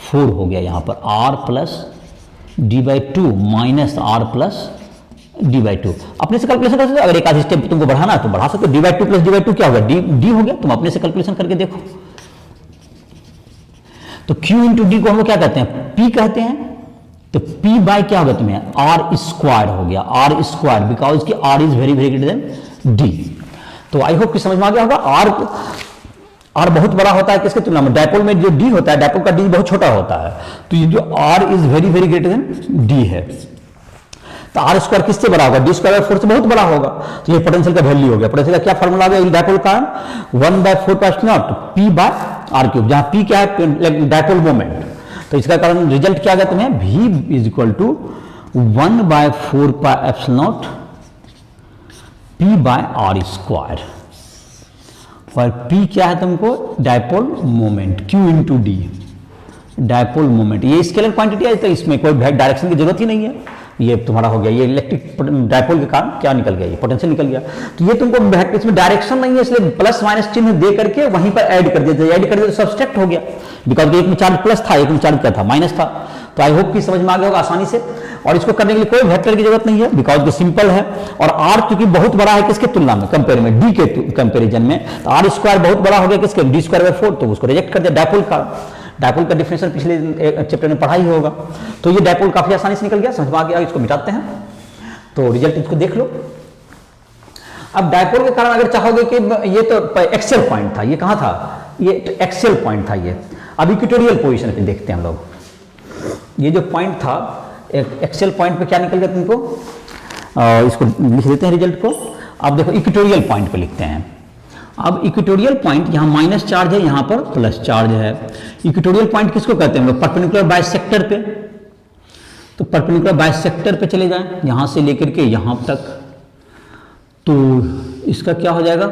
4 हो गया, यहां पर r plus d/2 minus r plus d/2। अपने से कैलकुलेशन कर सकते हो, अगर एक आधी स्टेप तुमको बढ़ाना है तो बढ़ा सकते हो। d/2 प्लस d/2 क्या होगा, d हो गया, तुम अपने से कैलकुलेशन करके देखो। तो q इंटू डी को हम लोग क्या कहते हैं, p कहते हैं। तो p बाय क्या होगा तुम्हें, r स्क्वायर हो गया, r स्क्वायर, बिकॉज की r is very very greater than d। तो आई होप कि समझ में आ गया होगा। r बहुत बड़ा होता है किसके तुलना में, डायपोल में जो d होता है, डायपोल का d बहुत छोटा होता है, तो ये जो r is very very greater than d है। तो r स्क्वायर किससे बड़ा होगा, d स्क्वायर 4 से बहुत बड़ा होगा। तो ये पोटेंशियल का वैल्यू हो गया। पोटेंशियल का क्या फॉर्मूला आ गया डायपोल का, 1/4πε0 p बाय r क्यूब, जहां p क्या है डायपोल मोमेंट। तो इसका कारण रिजल्ट क्या आ गया तुम्हें, v is equal to 1/4πε0 p by r square. और P क्या है तुमको, dipole moment, Q into D, dipole moment. ये स्केलर क्वांटिटी है तो इसमें कोई डायरेक्शन की जरूरत ही नहीं है। ये तुम्हारा हो गया, ये इलेक्ट्रिक डायपोल के कारण क्या निकल गया, ये पोटेंशियल निकल गया। तो ये तुमको इसमें डायरेक्शन नहीं है, इसलिए प्लस माइनस चिन्ह दे करके वहीं पर ऐड कर दिया, ऐड कर दिया तो सब्सट्रैक्ट हो गया, बिकॉज एक में चार्ज प्लस था, एक में चार्ज क्या था, माइनस था। तो आई होप कि समझ में आ गया होगा आसानी से। और इसको करने के लिए कोई वेक्टर की जरूरत नहीं है, बिकॉज ये सिंपल है। और आर क्योंकि बहुत बड़ा है किसके तुलना में, कंपेयर में, डी के कंपेरिजन में, तो आर स्क्वायर बहुत बड़ा हो गया किसके, डी स्क्वायर बाय 4, तो उसको रिजेक्ट कर दिया। डायपोल का डिफिनेशन पिछले चैप्टर में पढ़ा ही होगा। तो ये डायपोल काफी आसानी से निकल गया, समझ में आ गया। इसको मिटाते हैं तो रिजल्ट इसको देख लो। अब डायपोल के कारण अगर चाहोगे कि ये तो एक्सेल पॉइंट था, ये कहां था, ये एक्सेल पॉइंट था ये। अब इक्वेटोरियल पोजीशन पे देखते हैं हम लोग, ये जो पॉइंट था एक्सेल पॉइंट पे क्या निकल गया तुमको, इसको लिख देते हैं रिजल्ट को। अब देखो इक्वेटोरियल पॉइंट पे लिखते हैं। अब इक्वेटोरियल पॉइंट यहाँ माइनस चार्ज है, यहाँ पर प्लस चार्ज है। इक्वेटोरियल पॉइंट किसको कहते हैं हम लोग, परपेंडिकुलर बाइसेक्टर पे। तो परपेंडिकुलर बाइसेक्टर पे चले जाएं, यहां से लेकर के यहां तक, तो इसका क्या हो जाएगा,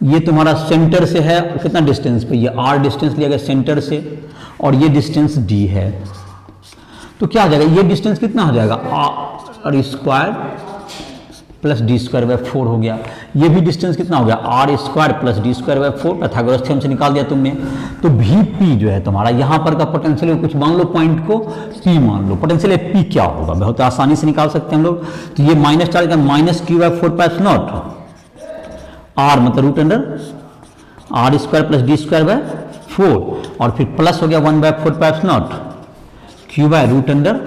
ये तुम्हारा सेंटर से है कितना डिस्टेंस पे, ये r डिस्टेंस लिया गया सेंटर से, और ये डिस्टेंस d है। तो क्या हो जाएगा, ये डिस्टेंस कितना हो जाएगा, r square plus d square by 4 हो गया। ये भी डिस्टेंस कितना हो गया, r square plus d square by 4, Pythagoras theorem से निकाल दिया तुमने। तो Vp जो है तुम्हारा यहाँ पर का पोटेंशियल, कुछ मान लो पॉइंट को P मान लो, पोटेंशियल P क्या होगा, बहुत आसानी से निकाल सकते हैं हम लोग। तो ये माइनस चार्ज का minus q by 4 pi naught r, मतलब root under r square plus d square by 4, और फिर प्लस हो गया 1 by 4 pi naught q by root under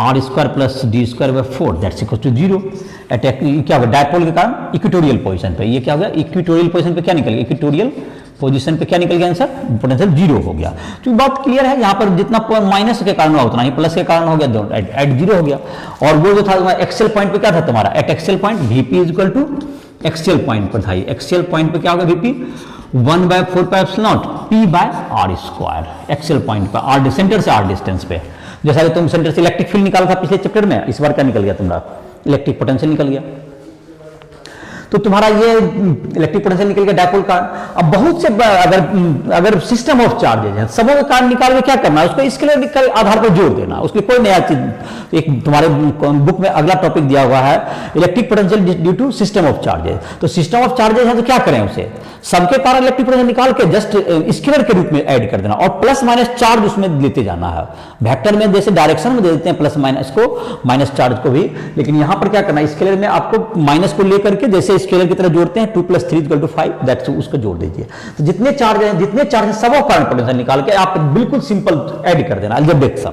r square plus d square by 4, that's equal to 0। क्या होगा, डायपोल के कारण इक्वेटोरियल पोजीशन पे, ये क्या हो गया, इक्वेटोरियल पोजीशन पे क्या निकल गया, इक्वेटोरियल पोजीशन पे क्या निकल गया आंसर, पोटेंशियल 0 हो गया। तो बात क्लियर है, यहाँ पर जितना माइनस के कारण हुआ उतना ही प्लस के कारण हो गया, एट 0 हो गया। और वो जो था एक्सेल पॉइंट पे क्या था तुम्हारा, at axial point Vp is equal to, axial point पर था, एक्सेल पॉइंट पे क्या होगा Vp 1 by 4 pi naught P by r square, axial point पर r सेंटर से r डिस्टेंस पे। जैसा कि तुम सेंटर से इलेक्ट्रिक फील्ड निकाला था पिछले चैप्टर में, इस बार क्या निकल गया तुम्हारा, इलेक्ट्रिक पोटेंशियल निकल गया। तो तुम्हारा ये इलेक्ट्रिक पोटेंशियल निकल गया डायपोल का। अब बहुत से अगर सिस्टम ऑफ चार्जेज है, सबों का कारण निकाल के क्या करना है, उसको स्केलर आधार पर जोड़ देना, उसके कोई नया चीज। एक तुम्हारे बुक में अगला टॉपिक दिया हुआ है electric potential due to system of charges. तो सिस्टम ऑफ चार्जेज है तो क्या करें, उसे सबके कारण इलेक्ट्रिक पोटेंशियल निकाल के जस्ट स्केलर के रूप में ऐड कर देना, और प्लस माइनस चार्ज उसमें लेते जाना है। वेक्टर में जैसे डायरेक्शन में दे देते हैं प्लस माइनस को, माइनस चार्ज को भी, लेकिन यहां पर क्या करना है, स्केलर में आपको माइनस को लेकर के जैसे स्केलर की तरह जोड़ते हैं, 2 + 3 = 5, दैट्स उसको जोड़ दीजिए। तो जितने चार्ज हैं सब कारण पोटेंशियल निकाल के आप बिल्कुल सिंपल ऐड कर देना, अलजेब्रिक सम,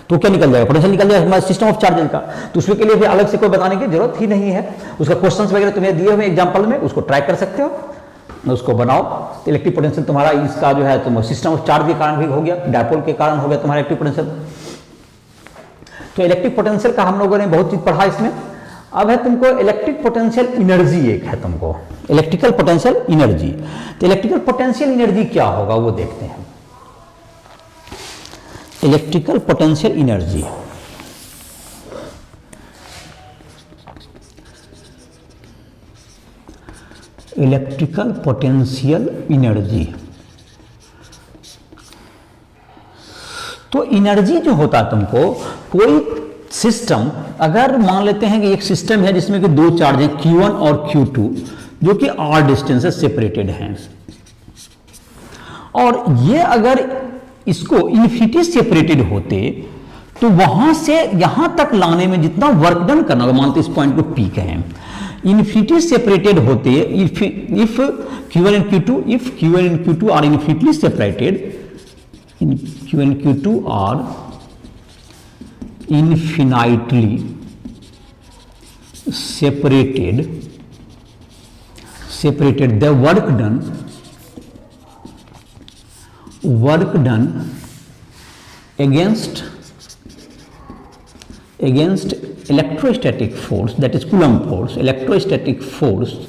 तो क्या निकल जाएगा, पोटेंशियल निकल जाएगा हमारे सिस्टम ऑफ चार्जेज का। तो उसके लिए भी अलग से कोई बताने की जरूरत ही नहीं है। उसका क्वेश्चंस वगैरह तुम्हें दिए हुए एग्जांपल में, उसको ट्राई कर सकते हो, उसको बनाओ। तो इलेक्ट्रिक पोटेंशियल तुम्हारा इसका जो है तुम सिस्टम ऑफ चार्ज के कारण भी हो गया, डायपोल के कारण हो गया तुम्हारा इलेक्ट्रिक पोटेंशियल। तो इलेक्ट्रिक पोटेंशियल का हम लोगों ने बहुत चीज पढ़ा इसमें। अब है तुमको इलेक्ट्रिक पोटेंशियल एनर्जी, एक है तुमको इलेक्ट्रिकल पोटेंशियल एनर्जी। तो इलेक्ट्रिकल पोटेंशियल एनर्जी क्या होगा वो देखते हैं। Electrical potential energy, electrical potential energy, तो एनर्जी जो होता है तुमको, कोई सिस्टम अगर मान लेते हैं कि एक सिस्टम है जिसमें कि 2 चार्ज हैं Q1 और Q2 जो कि r डिस्टेंस से सेपरेटेड हैं, और ये अगर इसको इन्फिनिटी सेपरेटेड होते तो वहां से यहां तक लाने में जितना वर्क डन करना होगा, मानते इस पॉइंट को P कहें, इन्फिनिटी सेपरेटेड होते, if Q1 and Q2, if Q1 and Q2 are infinitely separated, Q1 and Q2 are infinitely separated, the work done against electrostatic force, that is Coulomb force, electrostatic force,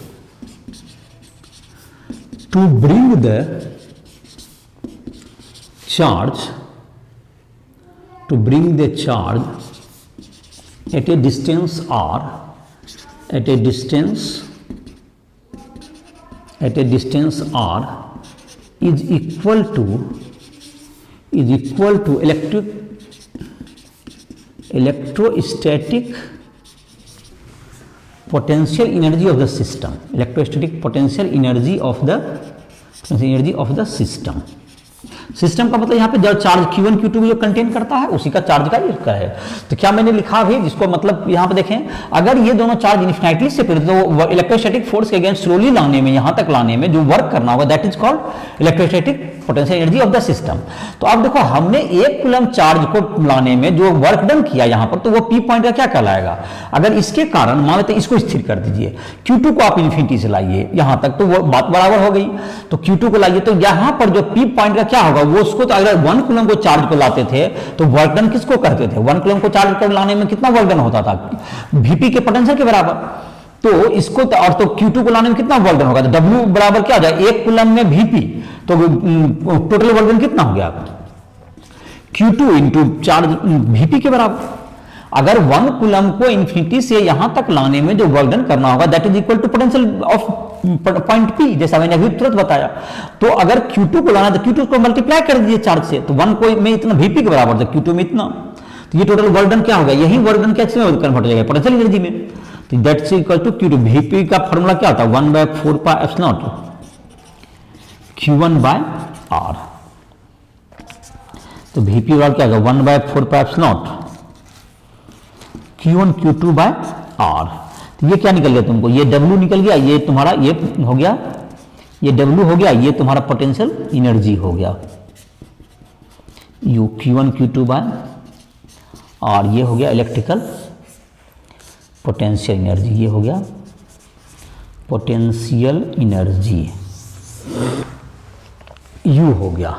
to bring the charge at a distance r, at a distance r is equal to electrostatic potential energy of the system, electrostatic potential energy of the system. System का मतलब यहाँ पे चार्ज Q1 Q2 जो कंटेन करता है उसी का चार्ज का इसका है। तो क्या मैंने लिखा भी, जिसको मतलब यहाँ पे देखें, अगर ये दोनों चार्ज इन्फिनिटली सेपरेट तो इलेक्ट्रोस्टैटिक फोर्स के अगेंस्ट स्लोली लाने में, यहाँ तक लाने में जो वर्क करना होगा that is called electrostatic potential energy of the system. तो अब देखो हमने 1 कूलम चार्ज को लाने में जो वर्क डन किया यहाँ पर, तो वो P पॉइंट का क्या कहलाएगा। अगर इसके कारण मान लेते इसको स्थिर कर दीजिए, Q2 को आप इन्फिनिटी से लाइए यहाँ तक, तो वो बात बराबर हो गई। तो Q2 को लाइए तो यहाँ पर जो P पॉइंट का क्या होगा, वो उसको तो अगर 1 कूलम को चार्ज को लाते थे तो वर्क डन किसको कहते थे, 1 कूलम को चार्ज कर लाने में कितना वर्क डन होता था, Vp के पोटेंशियल के बराबर। तो इसको और तो Q2 को लाने में कितना वर्क डन होगा, तो W बराबर क्या हो जाए 1 कूलम में Vp, तो टोटल वर्क डन कितना हो गया Q2 इंटू चार्ज Vp के बराबर। अगर 1 कूलम को इन्फिनिटी से यहां तक लाने में जो वर्क डन करना होगा that is equal to potential of point P, जैसा मैंने अभी तुरंत बताया। तो अगर Q2 को लाना तो Q2 को मल्टीप्लाई कर दीजिए चार्ज से, तो 1 को में इतना Vp के बराबर था, Q2 में इतना, तो ये टोटल वर्क डन क्या होगा, यही वर्क डन क्या कन्वर्ट हो जाएगा पोटेंशियल एनर्जी में। तो that's equal to Q2। Vp का फॉर्मूला क्या होता है 1/4πε0 Q1/R। तो Vp वाला क्या होगा 1/4πε0 Q1 Q2/R। तो ये क्या निकल गया तुमको, ये W निकल गया, ये तुम्हारा ये हो गया, ये W हो गया, ये तुम्हारा पोटेंशियल एनर्जी हो गया U Q1 Q2/R। ये हो गया इलेक्ट्रिकल पोटेंशियल एनर्जी, ये हो गया पोटेंशियल एनर्जी U हो गया।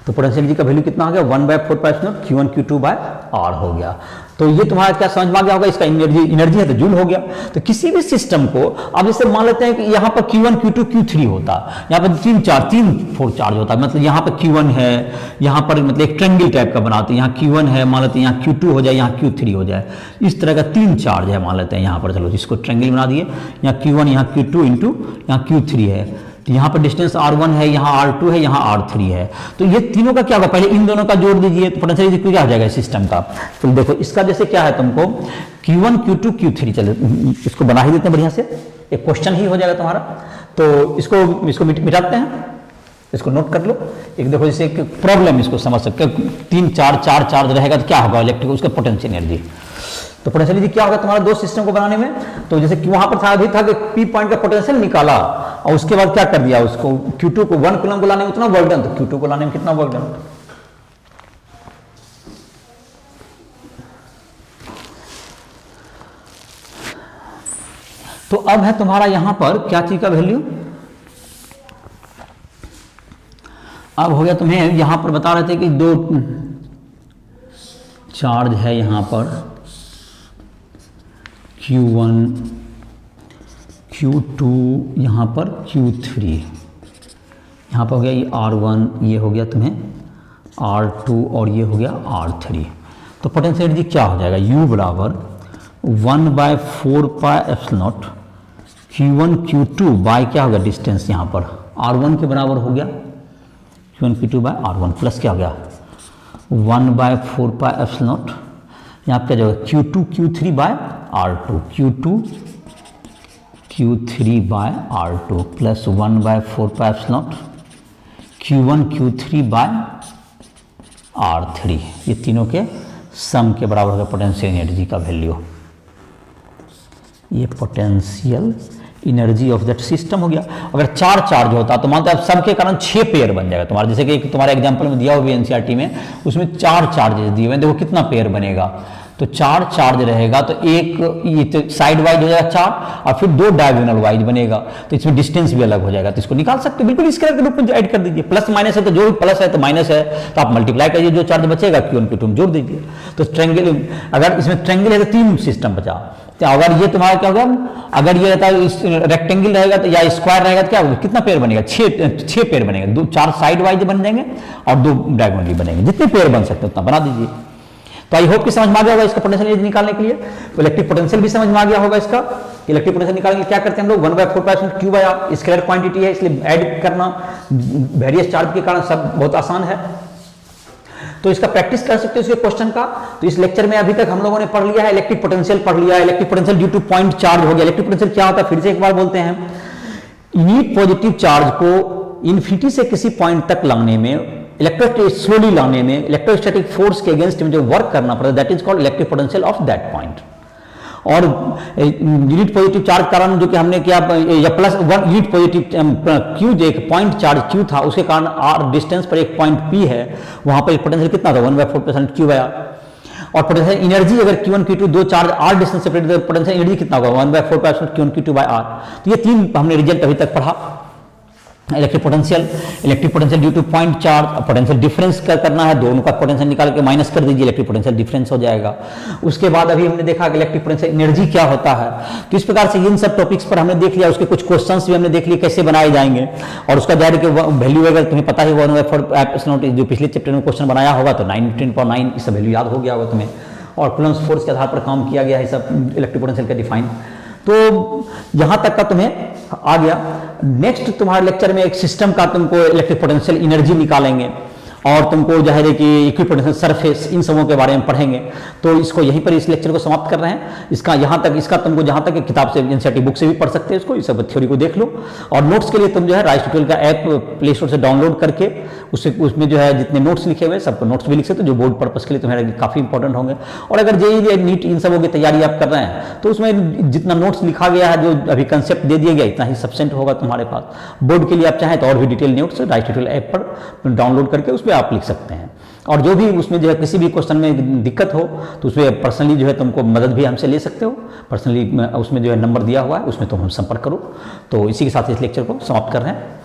तो पोटेंशियल एनर्जी का वैल्यू कितना आ गया 1/4πε0 Q1 Q2/R हो गया। तो ये तुम्हारा क्या समझ में आ गया होगा, इसका एनर्जी है तो जूल हो गया। तो किसी भी सिस्टम को अब जैसे मान लेते हैं कि यहाँ पर Q1 Q2 Q3 होता, यहाँ पर 3-4 चार्ज होता है, मतलब यहाँ पर Q1 है, यहाँ पर मतलब एक ट्रेंगल टाइप का बनाते हैं, यहाँ Q1 है मान लेते हैं, यहाँ Q2 हो जाए, यहाँ Q3 हो जाए, इस तरह का 3 चार्ज है मान लेते हैं यहाँ पर। चलो जिसको ट्रेंगल बना दिए, यहाँ Q1 यहाँ Q2 इंटू यहाँ Q3 है, तो यहाँ पर डिस्टेंस R1 है, यहाँ R2 है, यहाँ R3 है। तो ये तीनों का क्या होगा, पहले इन दोनों का जोड़ दीजिए तो पोटेंशियल एनर्जी क्या हो जाएगा सिस्टम का। तो देखो इसका जैसे क्या है तुमको Q1 Q2 Q3, चलो इसको बना ही देते हैं बढ़िया से, एक क्वेश्चन ही हो जाएगा तुम्हारा। तो इसको मिटाते हैं, इसको नोट कर लो। एक देखो जैसे एक प्रॉब्लम इसको समझ सकते हो, 3-4 चार्ज रहेगा तो क्या होगा इलेक्ट्रिक उसका पोटेंशियल एनर्जी। तो पोटेंशियल एनर्जी क्या होगा तुम्हारा दो सिस्टम को बनाने में, तो जैसे कि वहां पर था अभी था कि P पॉइंट का पोटेंशियल निकाला और उसके बाद क्या कर दिया, उसको Q2 को 1 कूलम को लाने में उतना वर्क डन, तो Q2 को लाने में कितना वर्क डन। तो अब है तुम्हारा यहां पर क्या चीज का वैल्यू, अब हो गया तुम्हें यहां पर बता रहे थे कि 2 चार्ज है यहां पर Q1 Q2 यहाँ पर Q3, यहाँ पर हो गया ये R1, ये हो गया तुम्हें R2 और ये हो गया R3। तो पोटेंशियल एनर्जी क्या हो जाएगा U बराबर 1/4πε0 Q1 Q2 बाय क्या होगा डिस्टेंस यहाँ पर R1 के बराबर हो गया Q1 Q2/R1 प्लस क्या हो गया 1/4πε0 यहाँ पर क्या जाएगा Q2 Q3/R2 Q2 Q3/R2 plus 1/4πε0 Q1 Q3/R3। ये तीनों के सम के बराबर होगा पोटेंशियल एनर्जी का वैल्यू। ये potential energy of that system हो गया। अगर 4 चार्ज होता तो मानते हैं सब के कारण 6 पेयर बन जाएगा तुम्हारा, जैसे कि तुम्हारे एग्जांपल में दिया हुआ एनसीईआरटी में, उसमें 4 चार्जेस दिए हुए हैं, देखो कितना पेयर बनेगा। तो 4 चार्ज रहेगा तो एक ये तो साइड वाइज हो जाएगा 4 और फिर 2 डायगोनल वाइज बनेगा, तो इसमें डिस्टेंस भी अलग हो जाएगा। तो इसको निकाल सकते हो बिल्कुल इस के रूप में ऐड कर दीजिए, प्लस माइनस है तो जो भी प्लस है तो माइनस है तो आप मल्टीप्लाई करिए, जो चार्ज बचेगा Q1 Q2 जोड़ दीजिए। तो ट्रेंगल, अगर इसमें ट्रेंगल है तो 3 सिस्टम बचा, तो अगर ये तुम्हारा क्या होगा, अगर ये रहता है रेक्टेंगल रहेगा तो या स्क्वायर रहेगा तो क्या होगा, कितना पेयर बनेगा 6 पेयर बनेगा, 4 साइड वाइज बन जाएंगे और 2 डायगोनली बनेंगे, जितने पेयर बन सकते हैं उतना बना दीजिए। तो आई होप कि समझ में आ गया होगा इसका पोटेंशियल एनर्जी निकालने के लिए। तो इलेक्ट्रिक पोटेंशियल भी समझ में आ गया होगा इसका, इलेक्ट्रिक पोटेंशियल निकालने क्या करते हैं हम लोग 1/4 q by r, scalar quantity है इसलिए ऐड करना वेरियस चार्ज के कारण सब बहुत आसान है। तो इसका प्रैक्टिस कर सकते हो इसके क्वेश्चन का। तो इस लेक्चर में अभी तक हम लोगों ने पढ़ लिया है इलेक्ट्रिक पोटेंशियल पढ़ लिया है, electric potential due to point charge हो गया। इलेक्ट्रिक पोटेंशियल क्या होता है फिर से एक बार बोलते हैं, यूनिट पॉजिटिव चार्ज को इन्फिनिटी से किसी पॉइंट तक लाने में, स्लोली लाने में इलेक्ट्रोस्टैटिक फोर्स के अगेंस्ट में जो वर्क करना पड़ता है that is called electric potential of that point. और यूनिट पॉजिटिव चार्ज कारण जो कि हमने किया या प्लस 1 यूनिट पॉजिटिव क्यू जो एक पॉइंट चार्ज क्यू था उसके कारण आर डिस्टेंस पर एक पॉइंट पी है, वहां पर पोटेंशियल कितना था 1/4 क्यू बाय आर। और पोटेंशियल एनर्जी अगर Q1 Q2 दो चार्ज आर डिस्टेंस सेपरेट तो पोटेंशियल एनर्जी कितना होगा 1/4 Q1 Q2 बाय आर। तो ये तीन हमने रिजल्ट अभी तक पढ़ा, electric potential due to point charge, potential difference करना है, दोनों का पोटेंशियल निकाल के माइनस कर दीजिए, इलेक्ट्रिक पोटेंशियल डिफरेंस हो जाएगा। उसके बाद अभी हमने देखा कि इलेक्ट्रिक पोटेंशियल एनर्जी क्या होता है। तो इस प्रकार से इन सब टॉपिक्स पर हमने देख लिया, उसके कुछ क्वेश्चंस भी हमने देख लिए कैसे बनाए जाएंगे। और उसका जाहिर है कि वैल्यू अगर तुम्हें पता है 1/4 जो पिछले चैप्टर में क्वेश्चन बनाया होगा तो 9 इसका वैल्यू याद हो गया होगा तुम्हें। और कूलम्ब्स फोर्स के आधार पर काम किया गया है सब इलेक्ट्रिक पोटेंशियल का डिफाइन। तो यहां तक का तुम्हें आ गया। नेक्स्ट तुम्हारे लेक्चर में एक सिस्टम का तुमको इलेक्ट्रिक पोटेंशियल एनर्जी निकालेंगे और तुमको जाहिर है कि इक्विपोटेंशियल सरफेस इन सबों के बारे में पढ़ेंगे। तो इसको यहीं पर इस लेक्चर को समाप्त कर रहे हैं। इसका यहाँ तक इसका तुमको जहाँ तक किताब से एनसीईआरटी बुक से भी पढ़ सकते हैं इसको, इस सब थ्योरी को देख लो। और नोट्स के लिए तुम जो है राइस ट्यूटोरियल का ऐप प्ले स्टोर से डाउनलोड करके उसमें जो है जितने नोट्स लिखे हुए हैं सबको नोट्स भी लिख सकते हो जो बोर्ड पर्पस के लिए तुम्हारे काफ़ी इंपॉर्टेंट होंगे। और अगर जेईई नीट इन सबों की तैयारी आप कर रहे हैं तो उसमें जितना नोट्स लिखा गया है, जो अभी कंसेप्ट दे दिया गया, इतना ही सफिशिएंट होगा तुम्हारे पास। बोर्ड के लिए आप चाहें तो और भी detail notes rice tutorial app पर डाउनलोड करके उस पर आप लिख सकते हैं। और जो भी उसमें जो है किसी भी क्वेश्चन में दिक्कत हो तो उसमें पर्सनली जो है तुमको मदद भी हमसे ले सकते हो। पर्सनली उसमें जो है नंबर दिया हुआ है उसमें तुम हम संपर्क करो। तो इसी के साथ इस लेक्चर को समाप्त कर रहे हैं।